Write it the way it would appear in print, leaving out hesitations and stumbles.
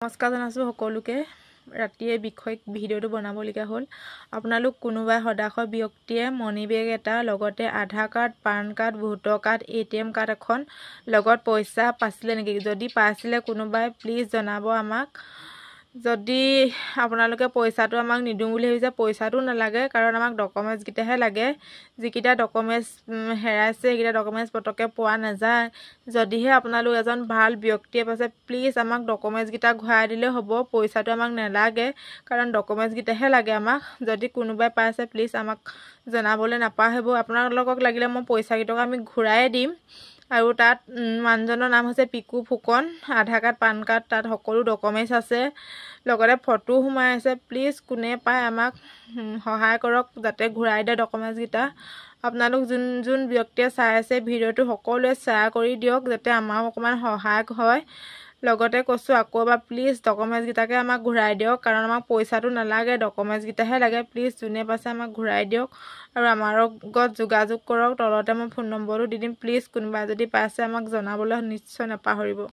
নমস্কাৰ জনাইছোঁ সকলোকে। ৰাতিয়ে বিষয়ক ভিডিঅ'টো বনাবলগীয়া হ'ল। আপোনালোক কোনোবাই হতাশৰ ব্যক্তিয়ে মনি বেগ এটা লগতে Aadhaar card, PAN card, voter card, ATM card এখন লগত পইচা পাইছিলে নেকি? যদি পাইছিলে কোনোবাই প্লিজ জনাব আমাক। যদি আপোনালোকে পইচাটো আমাক নিদিওঁ বুলি ভাবিছে, পইচাটো নালাগে, কাৰণ আমাক ডকুমেণ্টছকেইটাহে লাগে। যিকেইটা ডকুমেণ্টছ হেৰাইছে সেইকেইটা ডকুমেণ্টছ পটককৈ পোৱা নাযায়। যদিহে আপোনালোক এজন ভাল ব্যক্তিয়ে পাইছে, প্লিজ আমাক ডকুমেণ্টছকেইটা ঘূৰাই দিলেই হ'ব। পইচাটো আমাক নালাগে, কাৰণ ডকুমেণ্টছকেইটাহে লাগে আমাক। যদি কোনোবাই পাইছে প্লিজ আমাক জনাবলৈ নাপাহৰিব। আপোনালোকক লাগিলে মই পইচাকেইটকা আমি ঘূৰাই দিম। আৰু তাত মানুহজনৰ নাম হৈছে পিকু ফুকন, আধাৰ কাৰ্ড, পান কাৰ্ড, তাত সকলো ডকুমেণ্টছ আছে, লগতে ফটো সোমাই আছে। প্লিজ কোনে পায় আমাক সহায় কৰক যাতে ঘূৰাই দিয়ে ডকুমেণ্টছকেইটা। আপোনালোক যোন ব্যক্তিয়ে চাই আছে ভিডিঅ'টো সকলোৱে শ্বেয়াৰ কৰি দিয়ক, যাতে আমাৰো অকণমান সহায় হয়। লগতে কৈছোঁ আকৌ এবাৰ, প্লিজ ডকুমেণ্টছকেইটাকে আমাক ঘূৰাই দিয়ক, কাৰণ আমাক পইচাটো নালাগে, ডকুমেণ্টছকেইটাহে লাগে। প্লিজ যোনে পাইছে আমাক ঘূৰাই দিয়ক আৰু আমাৰ লগত যোগাযোগ কৰক। তলতে মই ফোন নম্বৰটো দি দিম। প্লিজ কোনোবাই যদি পাইছে আমাক জনাবলৈ নিশ্চয় নাপাহৰিব।